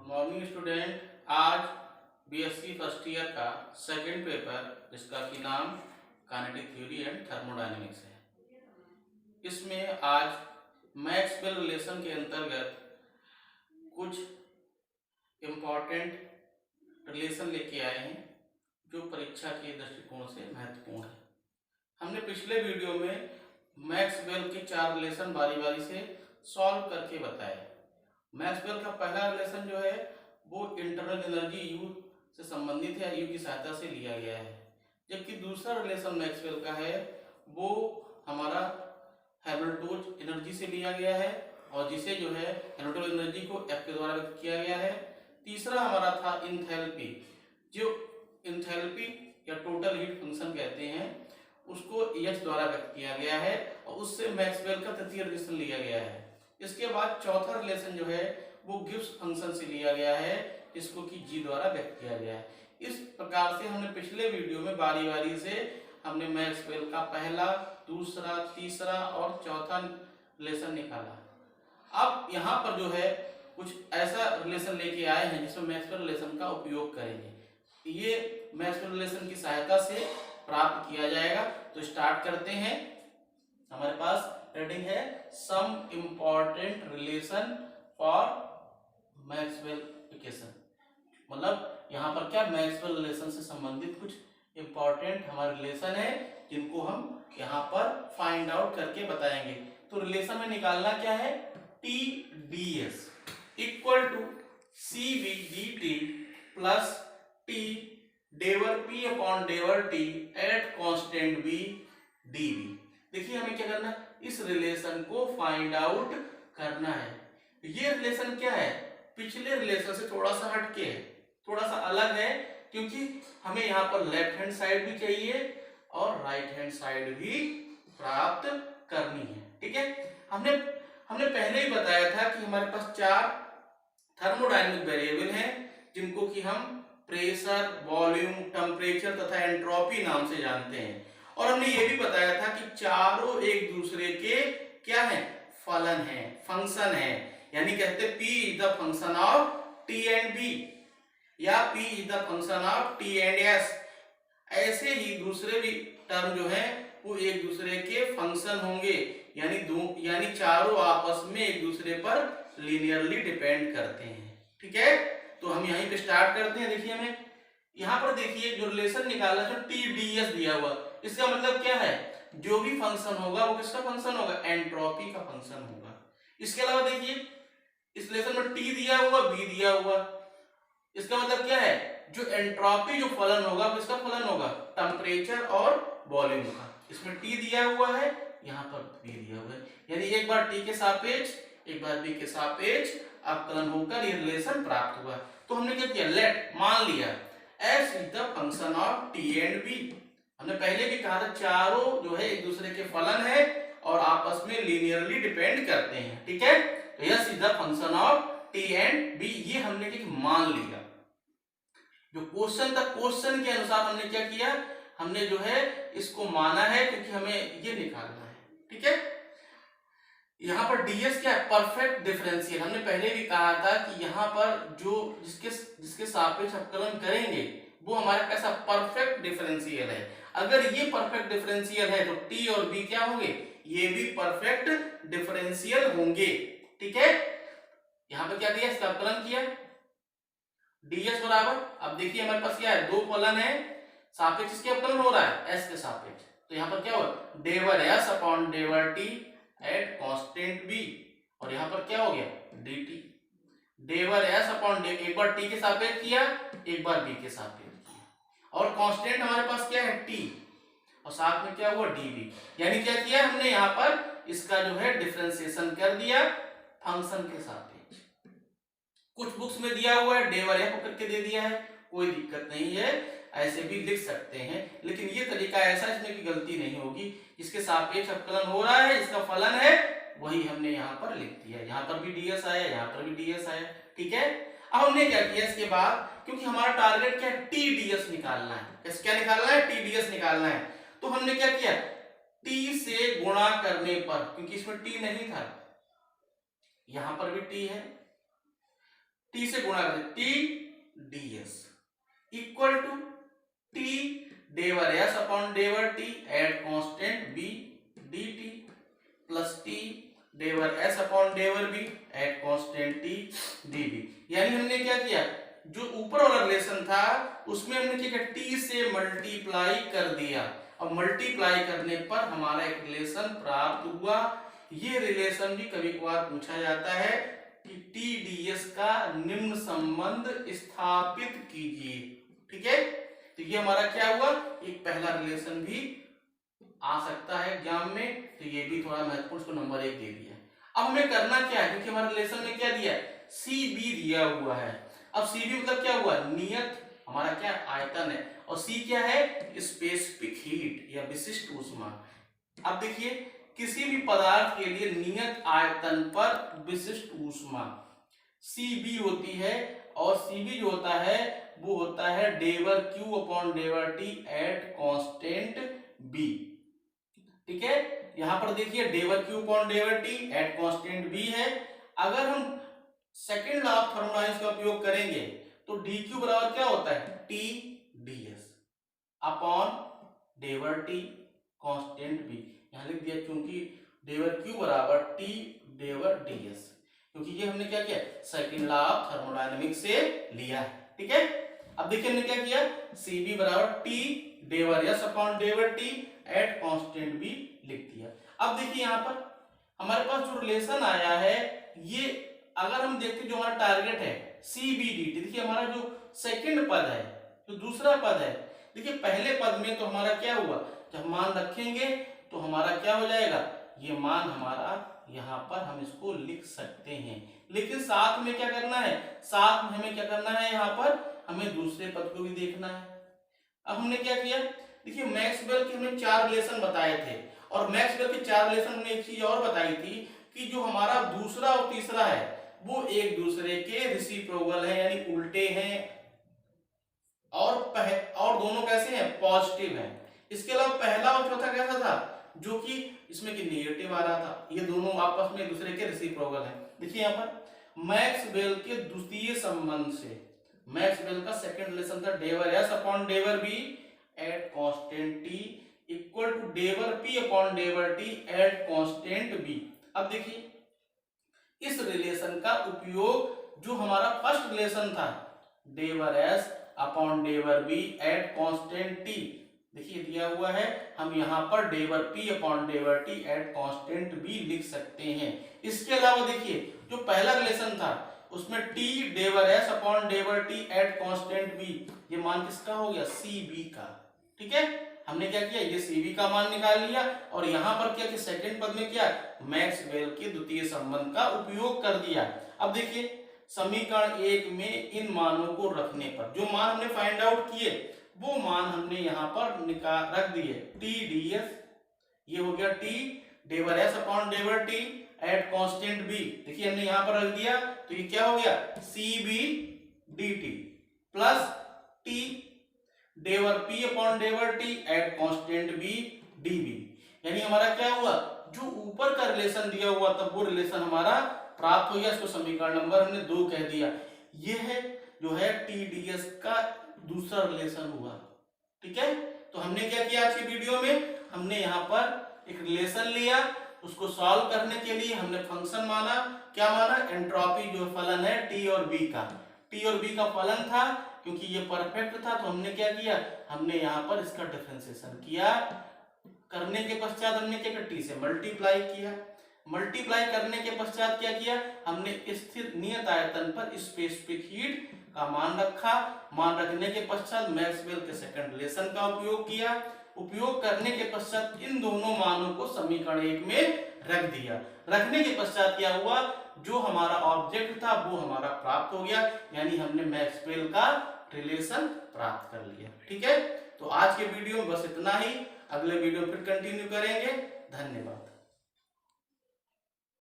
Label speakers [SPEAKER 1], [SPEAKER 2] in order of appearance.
[SPEAKER 1] Morning student. आज BSc first year का second paper जिसका कि नाम काइनेटिक थ्योरी एंड थर्मोडायनेमिक्स है। इसमें आज मैक्सवेल रिलेशन के अंतर्गत कुछ इम्पॉर्टेंट रिलेशन लेके आए हैं जो परीक्षा के दृष्टिकोण से महत्वपूर्ण है। हमने पिछले वीडियो में मैक्सवेल के 4 रिलेशन बारी बारी से सॉल्व करके बताए। मैक्सवेल का पहला रिलेशन जो है वो इंटरनल एनर्जी यू से संबंधित है, यू की सहायता से लिया गया है। जबकि दूसरा रिलेशन मैक्सवेल का है वो हमारा हैमिल्टोन एनर्जी से लिया गया है और जिसे जो है हैमिल्टोन एनर्जी को एफ के द्वारा व्यक्त किया गया है। तीसरा हमारा था इंथैल्पी, जो इंथैल्पी या टोटल हीट फंक्शन कहते हैं, उसको एच द्वारा व्यक्त किया गया है और उससे मैक्सवेल का तृतीय रिलेशन लिया गया है। इसके बाद चौथा रिलेशन जो है वो गिब्स फंक्शन से लिया गया है, जिसको कि जी द्वारा व्यक्त किया गया है। इस प्रकार से हमने पिछले वीडियो में बारी बारी से हमने मैक्सवेल का पहला, दूसरा, तीसरा और चौथा रिलेशन निकाला। अब यहाँ पर जो है कुछ ऐसा रिलेशन लेके आए हैं जिसमें मैक्सवेल रिलेशन का उपयोग करेंगे। ये मैक्सवेल रिलेशन की सहायता से प्राप्त किया जाएगा। तो स्टार्ट करते हैं। हमारे पास हेडिंग है some important relation for Maxwell equation. मतलब यहाँ पर क्या मैक्सवेल रिलेशन से संबंधित कुछ इम्पॉर्टेंट हमारे रिलेशन है जिनको हम यहाँ पर फाइंड आउट करके बताएंगे। तो रिलेशन में निकालना क्या है, T D S equal to C V D T plus T del P upon del T at constant B D V. देखिए हमें क्या करना है, इस रिलेशन को फाइंड आउट करना है। ये रिलेशन क्या है, पिछले रिलेशन से थोड़ा सा हटके है, थोड़ा सा अलग है, क्योंकि हमें यहाँ पर लेफ्ट हैंड साइड भी चाहिए और राइट हैंड साइड भी प्राप्त करनी है। ठीक है, हमने पहले ही बताया था कि हमारे पास 4 थर्मोडायनेमिक वेरिएबल हैं जिनको कि हम प्रेशर, वॉल्यूम, टेम्परेचर तथा एंट्रोपी नाम से जानते हैं। और हमने ये भी बताया था कि चारों एक दूसरे के क्या है, फलन है, फंक्शन है। यानी कहते हैं P is the function of T and B या P is the function of T and S। ऐसे ही दूसरे भी टर्म जो है वो एक दूसरे के फंक्शन होंगे, यानी चारों आपस में एक दूसरे पर लीनियरली डिपेंड करते हैं। ठीक है, तो हम यहीं पे स्टार्ट करते हैं। देखिए हमें यहाँ पर देखिए जो रिलेशन निकालना है, टी डी एस दिया हुआ, इसका मतलब क्या है, जो भी फंक्शन होगा वो किसका फंक्शन होगा, एंट्रोपी का फंक्शन होगा। इसके अलावा देखिए इस रिलेशन में टी दिया हुआ, बी दिया हुआ, इसका मतलब क्या है, जो एंट्रोपी जो फलन होगा किसका फलन होगा, टेम्परेचर और वॉल्यूम का। इसमें टी दिया हुआ है, यहाँ पर बी दिया हुआ है, यानी एक बार टी के सापेक्ष एक बार बी के सापेक्ष अवकलन होकर ये रिलेशन प्राप्त हुआ। तो हमने क्या किया, लेट मान लिया S is the function of T and B। हमने पहले भी कहा था चारों जो है एक दूसरे के फलन है और आपस में लीनियरली डिपेंड करते हैं। ठीक है, तो S is the function of T and B, ये हमने मान लिया। जो क्वेश्चन था, क्वेश्चन के अनुसार हमने क्या किया, हमने जो है इसको माना है क्योंकि हमें ये निकालना है। ठीक है, यहाँ पर ds क्या है, परफेक्ट डिफरेंशियल। हमने पहले भी कहा था कि यहाँ पर जो जिसके सापेक्ष अवकलन करेंगे वो हमारा कैसा, परफेक्ट डिफरेंशियल है। अगर ये परफेक्ट डिफरेंशियल है तो t और b क्या होंगे, ये भी परफेक्ट डिफरेंशियल होंगे। ठीक है, यहाँ पर क्या दिया, इसका अवकलन किया ds बराबर, अब देखिए हमारे पास क्या है, दो फलन है, सापेक्ष इसके अवकलन हो रहा है s के सापेक्ष, तो यहाँ पर क्या होगा, डेवर s अपॉन डेवर t एट कांस्टेंट b, और यहाँ पर क्या हो गया, dt। डेवर s अपॉन एक बार t के सापेक्ष किया, एक बार b के सापेक्ष किया, और कांस्टेंट हमारे पास क्या है, t, और साथ में क्या हुआ, dv। यानी क्या किया हमने यहाँ पर इसका जो है डिफरेंशिएशन कर दिया फंक्शन के सापेक्ष। कुछ बुक्स में दिया हुआ है डेवर f करके दे दिया है, कोई दिक्कत नहीं है, ऐसे भी लिख सकते हैं, लेकिन ये तरीका ऐसा, इसमें भी गलती नहीं होगी। इसके सापेक्ष अवकलन हो रहा है, इसका फलन है, वही हमने यहाँ पर लिख दिया। यहाँ पर भी ds आया, यहाँ पर भी ds आया। ठीक है, अब हमने क्या किया इसके बाद, क्योंकि हमारा टारगेट क्या है, TDS निकालना है। क्या निकालना है, TDS निकालना है। तो हमने क्या किया, t से गुणा करने पर, क्योंकि इसमें t नहीं था, यहां पर भी t है, टी से गुणा करें, T ds equal to T डेवर s अपॉन डेवर t at constant b dt plus T डेवर s अपॉन डेवर b at constant t db। यानी हमने क्या किया, जो ऊपर वाला रिलेशन था उसमें हमने क्या किया, t से मल्टीप्लाई कर दिया और मल्टीप्लाई करने पर हमारा एक रिलेशन प्राप्त हुआ। ये रिलेशन भी कभी कभार पूछा जाता है कि टी ds का निम्न संबंध स्थापित कीजिए। ठीक है, तो ये हमारा क्या हुआ, एक पहला रिलेशन भी आ सकता है एग्जाम में, तो ये भी थोड़ा महत्वपूर्ण, उसको नंबर 1 दे दिया। अब हमें करना क्या है, क्योंकि हमारे रिलेशन में क्या दिया है, सी बी दिया हुआ है। अब सी बी मतलब क्या हुआ, नियत हमारा क्या आयतन है, और सी क्या है, स्पेसिफिक हीट या विशिष्ट ऊष्मा। अब देखिए किसी भी पदार्थ के लिए नियत आयतन पर विशिष्ट ऊष्मा Cb होती है, और Cb जो होता है वो होता है डेवर Q अपॉन डेवर T एट कांस्टेंट B। ठीक है, यहां पर देखिए डेवर Q अपॉन डेवर T एट कांस्टेंट B है। अगर हम सेकेंड लॉ ऑफ थर्मोडायनेमिक्स का उपयोग करेंगे तो dq बराबर क्या होता है, T ds अपॉन डेवर T कांस्टेंट B। यहां लिख दिया क्योंकि डेवर Q बराबर T डेवर ds, क्योंकि ये हमने क्या किया, सेकंड लॉ ऑफ थर्मोडायनेमिक्स से लिया है। ठीक है, अब देखिए हमने क्या किया, Cb बराबर T डेवर S अपॉन डेवर T एट कांस्टेंट B लिख दिया। अब देखिए यहाँ पर हमारे पास जो रिलेशन आया है, ये अगर हम देखते जो हमारा टारगेट है CBDT, देखिए हमारा जो सेकंड पद है, जो दूसरा पद है, देखिए पहले पद में तो हमारा क्या हुआ, जब मान रखेंगे तो हमारा क्या हो जाएगा, ये मान हमारा यहाँ पर हम इसको लिख सकते हैं। लेकिन साथ में क्या करना है, साथ में हमें क्या करना है, यहाँ पर हमें दूसरे पद को भी देखना है। अब हमने क्या किया, देखिए मैक्सवेल के हमने 4 रिलेशन बताए थे, और मैक्सवेल के 4 रिलेशन हमने एक चीज और बताई थी कि जो हमारा दूसरा और तीसरा है वो एक दूसरे के रेसिप्रोकल है, यानी उल्टे हैं, और दोनों कैसे हैं, पॉजिटिव हैं। इसके अलावा पहला और चौथा कैसा था, जो कि इसमें कि नेगेटिव आ रहा था, ये दोनों आपस में एक दूसरे के रेसिप्रोकल हैं। देखिए यहाँ पर मैक्सवेल के द्वितीय संबंध से, मैक्सवेल का सेकंड रिलेशन था डेवर S अपॉन डेवर B at constant T equal to डेवर P अपॉन डेवर T एट कांस्टेंट B। अब देखिए इस रिलेशन का उपयोग जो हमारा फर्स्ट रिलेशन था डेवर S अपॉन डेवर B एट कांस्टेंट T, देखिए दिया हुआ है, हम यहाँ पर डेवर P अपॉन डेवर T एट कांस्टेंट B लिख सकते हैं। इसके अलावा देखिए जो पहला रिलेशन था उसमें T डेवर S अपॉन डेवर T एट कांस्टेंट B, ये मान किसका हो गया, CB का। ठीक है, हमने क्या किया, ये CB का मान निकाल लिया, और यहाँ पर क्या कि सेकंड पद में क्या, मैक्सवेल के द्वितीय संबंध का उपयोग कर दिया। अब देखिए समीकरण 1 में इन मानों को रखने पर जो मान हमने फाइंड आउट किए वो मान हमने यहाँ पर निकाल रख दिए, T ds, ये हो गया T डेवर S अपॉन डेवर T एट कांस्टेंट B, देखिए हमने यहाँ पर रख दिया, तो ये क्या हो गया, CB dt प्लस T डेवर P अपॉन डेवर T at constant B dB। यानी हमारा क्या हुआ, जो ऊपर का रिलेशन दिया हुआ था वो रिलेशन हमारा प्राप्त हो गया, इसको समीकरण नंबर हमने 2 कह दिया। ये है जो है T ds का दूसरा रिलेशन हुआ। ठीक है, तो हमने क्या किया आज की वीडियो में, हमने यहाँ पर एक रिलेशन लिया, उसको सॉल्व करने के लिए हमने फंक्शन माना, क्या माना, एंट्रोपी जो फलन है T और B का, T और B का फलन था, क्योंकि ये परफेक्ट था तो हमने क्या किया, हमने यहाँ पर इसका डिफरेंशिएशन किया, करने के पश्चात हमने क्या किया, T से मल्टीप्लाई किया, मल्टीप्लाई करने के पश्चात क्या किया, हमने स्थिर नियत आयतन पर स्पेसिफिक हीट का मान रखा, मान रखने के पश्चात मैक्सवेल के सेकंड रिलेशन का उपयोग किया, उपयोग करने के पश्चात इन दोनों मानों को समीकरण 1 में रख दिया। रखने के पश्चात क्या हुआ, जो हमारा ऑब्जेक्ट था वो हमारा प्राप्त हो गया, यानी हमने मैक्सवेल का रिलेशन प्राप्त कर लिया। ठीक है, तो आज के वीडियो में बस इतना ही, अगले वीडियो फिर कंटिन्यू करेंगे। धन्यवाद।